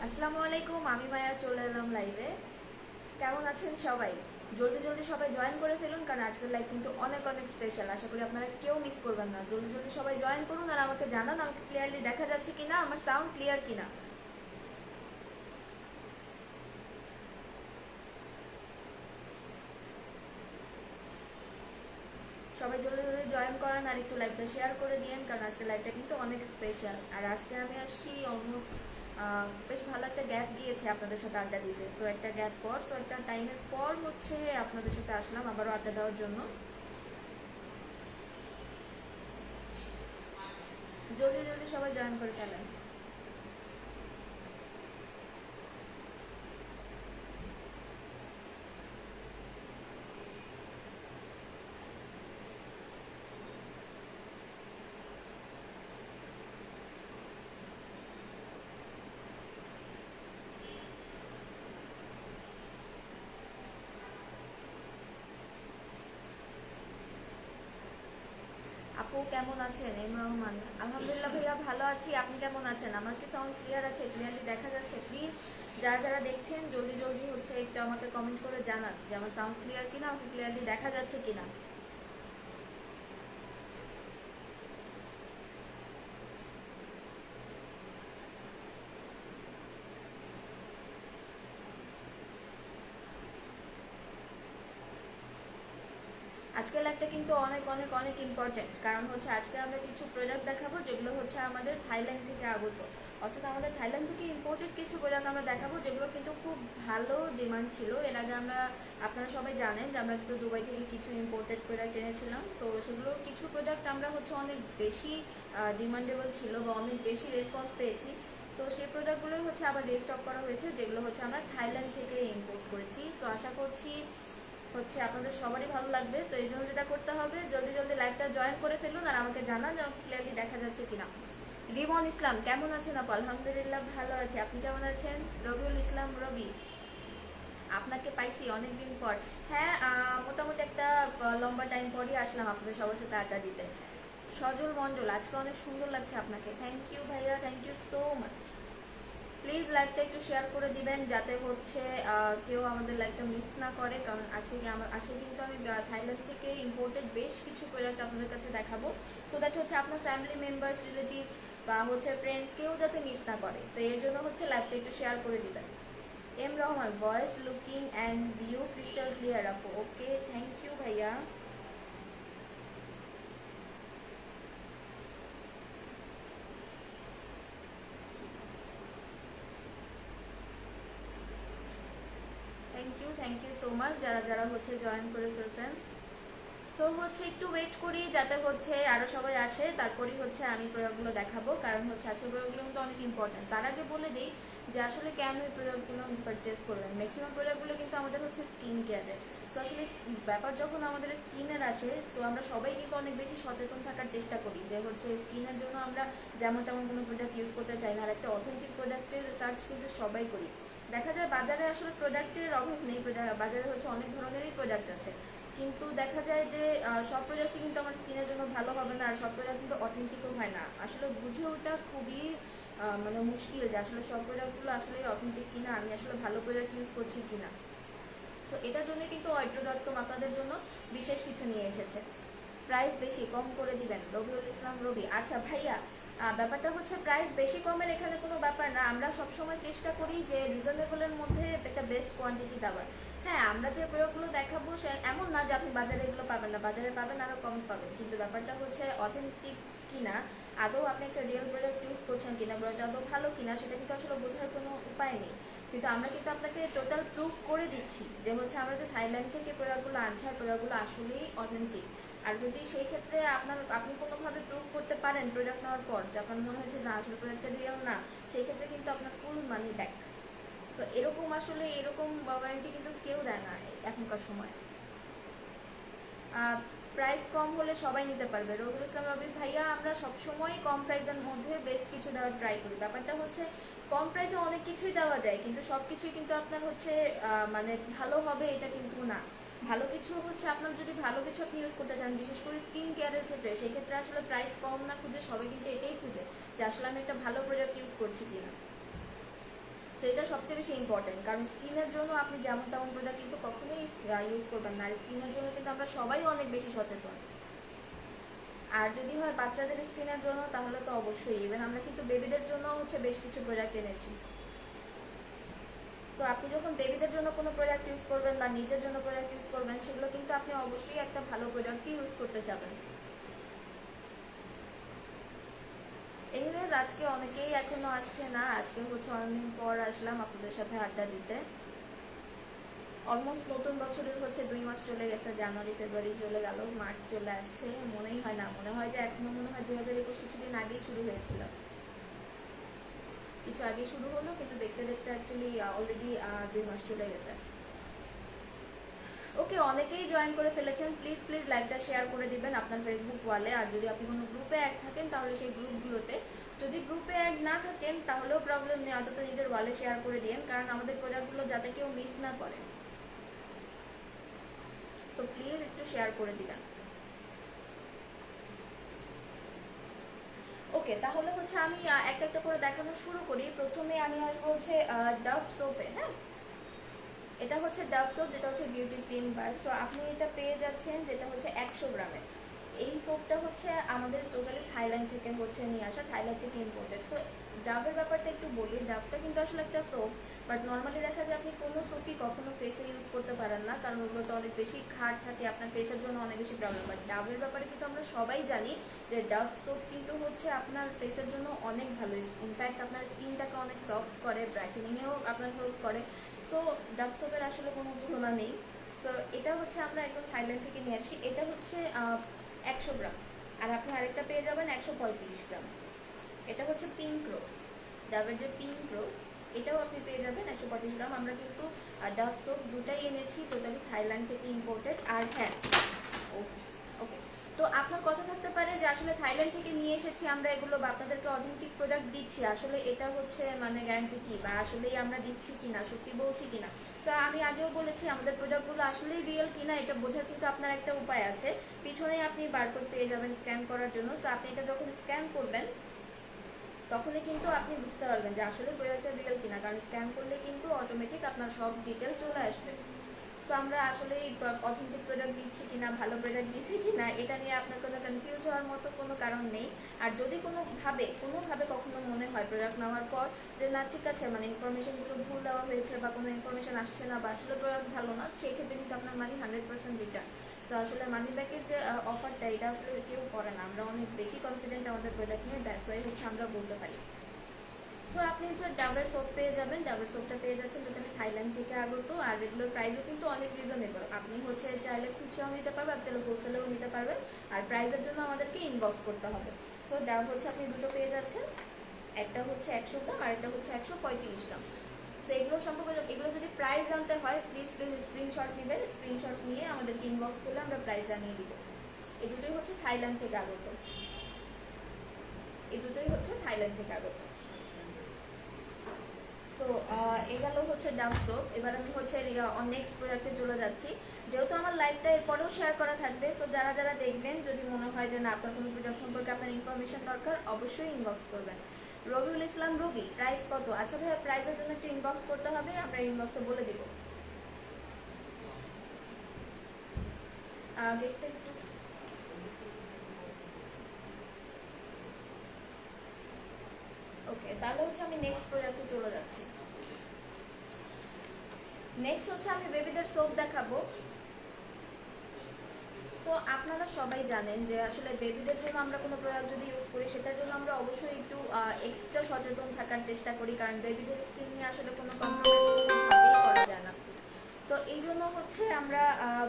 আসসালামু আলাইকুম, আমি মায়া চলে এলাম লাইভে। কেমন আছেন সবাই? জলদি জলদি সবাই জয়েন করে ফেলুন, কারণ আজকের লাইভ কিন্তু অনেক অনেক স্পেশাল। আশা করি আপনারা কেউ মিস করবেন না। জলদি জলদি সবাই জয়েন করুন আর আমাকে জানান আমাকে ক্লিয়ারলি দেখা যাচ্ছে কিনা, আমার সাউন্ড ক্লিয়ার কিনা। সবাই জলদি জলদি জয়েন করেন আর একটু লাইভটা শেয়ার করে দিন, কারণ আজকের লাইভটা কিন্তু অনেক স্পেশাল। আর আজকে আমি আসছি অলমোস্ট বেশ ভালো একটা গ্যাপ দিয়েছে আপনাদের সাথে আড্ডা দিতে। সো একটা গ্যাপ পর, সো একটা টাইমের পর হচ্ছে আপনাদের সাথে আসলাম আবারও আড্ডা দেওয়ার জন্য। জলদি জলদি সবাই জয়েন করে ফেলেন। আপু কেমন আছেন? এম রহমান, আলহামদুলিল্লাহ ভাইয়া ভালো আছি। আপনি কেমন আছেন? আমার কি সাউন্ড ক্লিয়ার আছে? ক্লিয়ারলি দেখা যাচ্ছে? প্লিজ যারা যারা দেখছেন জলদি জলদি হচ্ছে একটু আমাকে কমেন্ট করে জানান যে আমার সাউন্ড ক্লিয়ার কিনা, আমাকে ক্লিয়ারলি দেখা যাচ্ছে কিনা। আজকের লাইভটা কিন্তু অনেক অনেক অনেক ইম্পর্টেন্ট, কারণ হচ্ছে আজকে আমরা কিছু প্রোডাক্ট দেখাবো যেগুলো হচ্ছে আমাদের থাইল্যান্ড থেকে আগত, অর্থাৎ আমাদের থাইল্যান্ড থেকে ইম্পোর্টেড কিছু প্রোডাক্ট আমরা দেখাবো যেগুলো কিন্তু খুব ভালো ডিমান্ড ছিল। এর আগে আমরা, আপনারা সবাই জানেন যে আমরা কিন্তু দুবাই থেকে কিছু ইম্পোর্টেড প্রোডাক্ট এনেছিলাম। সো সেগুলো কিছু প্রোডাক্ট আমরা হচ্ছে অনেক বেশি ডিমান্ডেবল ছিল বা অনেক বেশি রেসপন্স পেয়েছি। তো সেই প্রোডাক্টগুলোই হচ্ছে আবার রিস্টক করা হয়েছে, যেগুলো হচ্ছে আমরা থাইল্যান্ড থেকে ইম্পোর্ট করেছি। সো আশা করছি হচ্ছে আপনাদের সবারই ভালো লাগবে। তো এই জন্য যেটা করতে হবে, জলদি জলদি লাইভটা জয়েন করে ফেলুন আর আমাকে জানান যে ক্লিয়ারলি দেখা যাচ্ছে কিনা। রিমন ইসলাম কেমন আছেন আপু? আলহামদুলিল্লাহ ভালো আছি। আপনি কেমন আছেন? রবিউল ইসলাম রবি, আপনাকে পাইছি অনেকদিন পর। হ্যাঁ, মোটামুটি একটা লম্বা টাইম পরই আসলাম আপনাদের সবার সাথে আড্ডা দিতে। সজল মণ্ডল, আজকে অনেক সুন্দর লাগছে আপনাকে। থ্যাংক ইউ ভাইয়া, thank you so much. Please লাইভটা একটু শেয়ার করে দিবেন যাতে হচ্ছে কেউ আমাদের লাইভটা মিস না করে, কারণ আজকে কিন্তু আমি থাইল্যান্ড থেকে ইম্পোর্টেড বেশ কিছু প্রোডাক্ট আপনাদের কাছে দেখাবো। সো দ্যাট হচ্ছে আপনার ফ্যামিলি মেম্বার্স, রিলেটিভস বা হচ্ছে ফ্রেন্ডস কেউ যাতে মিস না করে। তো এর জন্য হচ্ছে লাইভটা একটু শেয়ার করে দিবেন। M Rahman, voice looking and view crystal clear আপু। ওকে, থ্যাংক ইউ ভাইয়া। থ্যাংক ইউ সো মাচ যারা যারা হচ্ছে জয়েন করে ফেলছেন। সো হচ্ছে একটু ওয়েট করি যাতে হচ্ছে আরও সবাই আসে, তারপরেই হচ্ছে আমি প্রোডাক্টগুলো দেখাবো, কারণ হচ্ছে আজকের প্রোডাক্টগুলো কিন্তু অনেক ইম্পর্টেন্ট। তার আগে বলে দিই যে আসলে কেন এই প্রোডাক্টগুলো পারচেস করবেন। ম্যাক্সিমাম প্রোডাক্টগুলো কিন্তু আমাদের হচ্ছে স্কিন কেয়ারের। সো আসলে ব্যাপার যখন আমাদের স্কিনের আসে, তো আমরা সবাই কিন্তু অনেক বেশি সচেতন থাকার চেষ্টা করি যে হচ্ছে স্কিনের জন্য আমরা যেমন তেমন কোনো প্রোডাক্ট ইউজ করতে চাই না, আর একটা অথেন্টিক প্রোডাক্টের সার্চ কিন্তু সবাই করি। দেখা যায় বাজারে আসলে প্রোডাক্টের অভাব নেই, বাজারে হচ্ছে অনেক ধরনেরই প্রোডাক্ট আছে, কিন্তু দেখা যায় যে সব প্রোডাক্টই কিন্তু আমার স্কিনের জন্য ভালো হবে না, আর সব প্রোডাক্ট কিন্তু অথেন্টিকও হয় না। আসলে বুঝে ওঠা খুবই মানে মুশকিল যে আসলে সব প্রোডাক্টগুলো আসলে অথেন্টিক কিনা, আমি আসলে ভালো প্রোডাক্ট ইউজ করছি কিনা। সো এটার জন্য কিন্তু oitro.com আপনাদের জন্য বিশেষ কিছু নিয়ে এসেছে। প্রাইস বেশি কম করে দিবেন, রবিউল ইসলাম রবি। আচ্ছা ভাইয়া, ব্যাপারটা হচ্ছে প্রাইস বেশি কমের এখানে কোনো ব্যাপার না। আমরা সবসময় চেষ্টা করি যে রিজনেবলের মধ্যে একটা বেস্ট কোয়ান্টিটি দেওয়ার। হ্যাঁ, আমরা যে প্রোডাক্টগুলো দেখাবো সে এমন না যে আপনি বাজারে এগুলো পাবেন না, বাজারে পাবেন আরও কম পাবেন, কিন্তু ব্যাপারটা হচ্ছে অথেন্টিক কিনা, আদৌ আপনি একটা রিয়েল প্রোডাক্ট ইউজ করছেন কিনা, প্রোডাক্ট আদৌ ভালো কিনা, সেটা কিন্তু আসলে বোঝার কোনো উপায় নেই। কিন্তু আমরা কিন্তু আপনাকে টোটাল প্রুফ করে দিচ্ছি যে হচ্ছে আমরা যে থাইল্যান্ড থেকে প্রোডাক্টগুলো আনছি আর প্রোডাক্টগুলো আসলেই অথেন্টিক। আর যদি সেই ক্ষেত্রে আপনি কোনোভাবে প্রুফ করতে পারেন প্রোডাক্ট নেওয়ার পর যে আপনার মনে হয়েছে না আসলে প্রোডাক্টটা রিয়েল না, সেই ক্ষেত্রে কিন্তু আপনার ফুল মানি ব্যাক। তো এরকম আসলে এরকম ওয়ারেন্টি কিন্তু কেউ দেয় না এখনকার সময়। প্রাইস কম হলে সবাই নিতে পারবে, রবিউল ইসলাম রবি ভাইয়া। আমরা সবসময় কম প্রাইসের মধ্যে বেস্ট কিছু দেওয়ার ট্রাই করি। ব্যাপারটা হচ্ছে কম প্রাইসে অনেক কিছুই দেওয়া যায়, কিন্তু সব কিছুই কিন্তু আপনার হচ্ছে মানে ভালো হবে এটা কিন্তু না। ভালো কিছু হচ্ছে আপনার যদি ভালো কিছু আপনি ইউজ করতে চান, বিশেষ করে স্কিন কেয়ারের ক্ষেত্রে, সেই ক্ষেত্রে আসলে প্রাইস কম না খুঁজে সবাই কিন্তু এটাই খুঁজে যে আসলে আমি একটা ভালো প্রোডাক্ট ইউজ করছি কিনা। সো এটা সবচেয়ে বেশি ইম্পর্টেন্ট, কারণ স্কিনের জন্য আপনি যেমন তেমন প্রোডাক্ট কিন্তু কখনোই ইউজ করবেন না। আর স্কিনের জন্য কিন্তু আমরা সবাই অনেক বেশি সচেতন। আর যদি হয় বাচ্চাদের স্কিনের জন্য তাহলে তো অবশ্যই, ইভেন আমরা কিন্তু বেবিদের জন্য হচ্ছে বেশ কিছু প্রোডাক্ট এনেছি। তো আপনি যখন বেবিদের জন্য কোনো প্রোডাক্ট ইউজ করবেন বা নিজের জন্য প্রোডাক্ট ইউজ করবেন, সেগুলো কিন্তু আপনি অবশ্যই একটা ভালো প্রোডাক্টই ইউজ করতে চাবেন। এনিওয়েজ, আজকে অনেকেই এখনো আসছে না, আজকে হচ্ছে অনেকদিন পর আসলাম আপনাদের সাথে আড্ডা দিতে। অলমোস্ট নতুন বছরের হচ্ছে 2 মাস চলে গেছে, জানুয়ারি ফেব্রুয়ারি চলে গেল, মার্চ চলে আসছে, মনেই হয় না, মনে হয় যে এখনো মনে হয় 2021 কিছুদিন আগেই শুরু হয়েছিল, কিছু আগেই শুরু হলো, কিন্তু দেখতে দেখতে অ্যাকচুয়ালি অলরেডি 2 মাস চলে গেছে। ওকে, অনেকেই জয়েন করে ফেলেছেন, প্লিজ প্লিজ লাইভটা শেয়ার করে দিবেন আপনার ফেসবুক ওয়ালে। আর যদি আপনি কোনো গ্রুপে অ্যাড থাকেন তাহলে সেই গ্রুপগুলোতে, যদি গ্রুপে অ্যাড না থাকেন তাহলেও প্রবলেম নেই, অন্তত নিজের ওয়ালে শেয়ার করে দিন, কারণ আমাদের প্রোডাক্টগুলো যাতে কেউ মিস না করে। সো প্লিজ একটু শেয়ার করে দিবেন। ওকে, তাহলে হচ্ছে আমি একটা একটা করে দেখানো শুরু করি। প্রথমে আমি আসবো হচ্ছে ডাভ সোপে। হ্যাঁ, এটা হচ্ছে ডাভ সোপ, যেটা হচ্ছে বিউটি ক্রিম বার। সো আপনি এটা পেয়ে যাচ্ছেন, যেটা হচ্ছে 100 গ্রামের। এই সোপটা হচ্ছে আমাদের টোটালি থাইল্যান্ড থেকে হচ্ছে নিয়ে আসা, থাইল্যান্ড থেকে ইম্পোর্টেড। সো ডাবের ব্যাপারটা একটু বলি, ডাবটা কিন্তু আসলে একটা সোপ, বাট নর্মালি দেখা যায় আপনি কোনো সোপই কখনো ফেসে ইউজ করতে পারেন না, কারণ ওগুলোতে অনেক বেশি খাট থাকে, আপনার ফেসের জন্য অনেক বেশি প্রবলেম। বাট ডাবের ব্যাপারে কিন্তু আমরা সবাই জানি যে ডাব সোপ কিন্তু হচ্ছে আপনার ফেসের জন্য অনেক ভালো, ইনফ্যাক্ট আপনার স্কিনটাকে অনেক সফট করে, ব্রাইটেনিংয়েও আপনার হেল্প করে। সো ডাব সোপের আসলে কোনো তুলনা নেই। সো এটা হচ্ছে আমরা একদম থাইল্যান্ড থেকে নিয়ে আসি। এটা হচ্ছে 100 গ্রাম, আর আপনি আরেকটা পেয়ে যাবেন 135 গ্রাম। এটা হচ্ছে পিঙ্ক রোজ, ডাবের যে পিঙ্ক রোজ, এটাও আপনি পেয়ে যাবেন 125 গ্রাম। আমরা কিন্তু ডাব সোপ দুটাই এনেছি, টোটালি থাইল্যান্ড থেকে ইম্পোর্টেড। আর হ্যাঁ, ওকে, তো আপনার কথা থাকতে পারে যে আসলে থাইল্যান্ড থেকে নিয়ে এসেছি আমরা এগুলো, বা আপনাদেরকে অথেন্টিক প্রোডাক্ট দিচ্ছি, আসলে এটা হচ্ছে মানে গ্যারান্টি কি, বা আসলেই আমরা দিচ্ছি কিনা, সত্যি বলছি কিনা। তো আমি আগেও বলেছি আমাদের প্রোডাক্টগুলো আসলেই রিয়েল কিনা এটা বোঝার কিন্তু আপনার একটা উপায় আছে, পিছনেই আপনি বারকোড পেয়ে যাবেন স্ক্যান করার জন্য। তো আপনি এটা যখন স্ক্যান করবেন তখনই কিন্তু আপনি বুঝতে পারবেন যে আসলে প্রোডাক্টটা রিয়েল কিনা, কারণ স্ক্যান করলে কিন্তু অটোমেটিক আপনার সব ডিটেল চলে আসবে। সো আমরা আসলে অথেন্টিক প্রোডাক্ট দিচ্ছি কিনা, ভালো প্রোডাক্ট দিচ্ছি কিনা, এটা নিয়ে আপনার কোনো কনফিউজ হওয়ার মতো কোনো কারণ নেই। আর যদি কোনোভাবে কখনো মনে হয় প্রোডাক্ট নেওয়ার পর যে না ঠিক আছে, মানে ইনফরমেশনগুলো ভুল দেওয়া হয়েছে বা কোনো ইনফরমেশন আসছে না বা আসলে প্রোডাক্ট ভালো না, সেই ক্ষেত্রে কিন্তু আপনার মানি 100% রিটার্ন। সো আসলে মানি ব্যাকের যে অফারটা, এটা আসলে কেউ করে না, আমরা অনেক বেশি কনফিডেন্ট আমাদের প্রোডাক্ট নিয়ে, দ্যাটস ওয়াই হচ্ছে আমরা বলতে পারি। তো আপনি হচ্ছে ডাবের সোপ পেয়ে যাবেন, ডাবের সোপটা পেয়ে যাচ্ছেন টোটালি থাইল্যান্ড থেকে আগত, আর রেগুলার প্রাইসও কিন্তু অনেক রিজনেবল। আপনি হচ্ছে চাইলে খুচরাও নিতে পারবেন, আপনি চাইলে হোলসেলেও নিতে পারবেন, আর প্রাইসের জন্য আমাদেরকে ইনবক্স করতে হবে। সো ডাব হচ্ছে আপনি দুটো পেয়ে যাচ্ছেন, একটা হচ্ছে 100 গ্রাম আর একটা হচ্ছে 135 গ্রাম। সো এগুলো সম্পর্কে, এগুলো যদি প্রাইস জানতে হয় প্লিজ স্ক্রিনশট নেবেন, স্ক্রিনশট নিয়ে আমাদেরকে ইনবক্স করলে আমরা প্রাইস জানিয়ে দিব। এই দুটোই হচ্ছে থাইল্যান্ড থেকে আগত, এই দুটোই হচ্ছে থাইল্যান্ড থেকে আগত। সো এগুলো হচ্ছে ডাব সোপ। এবার আমি হচ্ছে নেক্সট প্রোডাক্টে চলে যাচ্ছি, যেহেতু আমার লাইভটা এরপরেও শেয়ার করা থাকবে। সো যারা যারা দেখবেন, যদি মনে হয় যে না আপনার কোনো প্রোডাক্ট সম্পর্কে আপনার ইনফরমেশন দরকার, অবশ্যই ইনবক্স করবেন। রবিউল ইসলাম রবি, প্রাইস কত? আচ্ছা ভাইয়া, প্রাইসের জন্য একটু ইনবক্স করতে হবে, আমরা ইনবক্সে বলে দিব। গেটটা একটু ওকে, তাহলে হচ্ছে আমি নেক্সট প্রোডাক্টে চলে যাচ্ছি। নেক্সট হচ্ছে আমি বেবিদের সোপ দেখাবো। তো আপনারা সবাই জানেন যে আসলে বেবিদের জন্য আমরা কোনো প্রোডাক্ট যদি ইউজ করি, সেটার জন্য আমরা অবশ্যই একটু এক্সট্রা সচেতন থাকার চেষ্টা করি, কারণ বেবিদের স্কিন নিয়ে আসলে কোনো কম্প্রোমাইজ কোনোভাবেই করা যায় না। তো এই জন্য হচ্ছে আমরা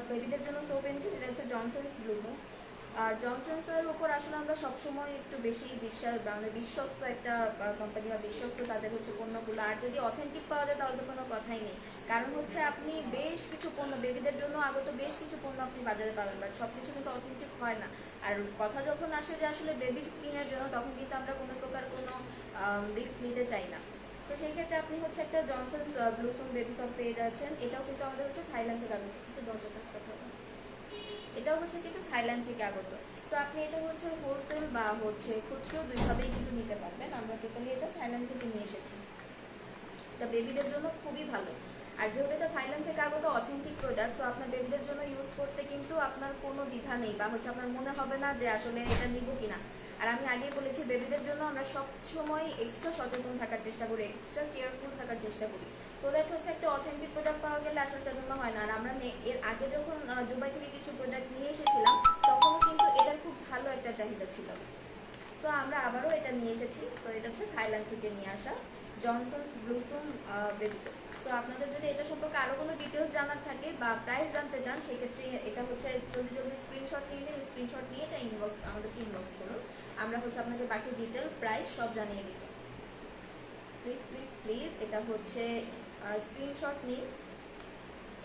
বেবিদের জন্য সোপ এনেছি, যেটা হচ্ছে জনসন্স ব্লুমো। আর জনসন্সের উপর আসলে আমরা সবসময় একটু বেশি মানে বিশ্বস্ত একটা কোম্পানি, বা বিশ্বস্ত তাদের হচ্ছে পণ্যগুলো। আর যদি অথেন্টিক পাওয়া যায় তাহলে তো কোনো কথাই নেই, কারণ হচ্ছে আপনি বেশ কিছু পণ্য বেবিদের জন্য আগত বেশ কিছু পণ্য আপনি বাজারে পাবেন, বাট সব কিছু কিন্তু অথেন্টিক হয় না। আর কথা যখন আসে যে আসলে বেবির স্কিনের জন্য, তখন কিন্তু আমরা কোনো প্রকার কোনো রিস্ক নিতে চাই না। তো সেই ক্ষেত্রে আপনি হচ্ছে একটা জনসন্স ব্লুসম বেবি সপ পেয়ে যাচ্ছেন। এটাও কিন্তু আমাদের হচ্ছে থাইল্যান্ড থেকে আগত, একটু দরজাটা কথা হবে, এটাও হচ্ছে কিন্তু থাইল্যান্ড থেকে আগত। সো আপনি এটা হচ্ছে হোলসেল বা হচ্ছে খুচরো দুইভাবেই কিন্তু নিতে পারবেন, আমরা টোটালি এটা থাইল্যান্ড থেকে নিয়ে এসেছি। এটা বেবিদের জন্য খুবই ভালো। আর যেহেতু এটা থাইল্যান্ড থেকে আগত অথেন্টিক প্রোডাক্ট, সো আপনার বেবিদের জন্য ইউজ করতে কিন্তু আপনার কোনো দ্বিধা নেই, বা হচ্ছে আপনার মনে হবে না যে আসলে এটা নিব কিনা। আর আমি আগেই বলেছি, বেবিদের জন্য আমরা সবসময় এক্সট্রা সচেতন থাকার চেষ্টা করি, এক্সট্রা কেয়ারফুল থাকার চেষ্টা করি। সো দ্যাট হচ্ছে একটা অথেন্টিক প্রোডাক্ট পাওয়া গেলে আসলে সেজন্য হয় না। আর আমরা এর আগে যখন দুবাই থেকে কিছু প্রোডাক্ট নিয়ে এসেছিলাম, তখনও কিন্তু এটার খুব ভালো একটা চাহিদা ছিল। সো আমরা আবারও এটা নিয়ে এসেছি। সো এটা হচ্ছে থাইল্যান্ড থেকে নিয়ে আসা জনসনস ব্লুসুম বেবি সোপ। সো আপনাদের যদি এটা সম্পর্কে আরও কোনো ডিটেলস জানার থাকে বা প্রাইস জানতে চান, সেক্ষেত্রে এটা হচ্ছে জলদি জলদি স্ক্রিনশট নিয়ে নিন। স্ক্রিনশট নিয়ে এটা আমাদেরকে ইনবক্স করুন। আমরা হচ্ছে আপনাকে বাকি ডিটেল প্রাইস সব জানিয়ে দিব। প্লিজ প্লিজ প্লিজ এটা হচ্ছে স্ক্রিনশট নিন।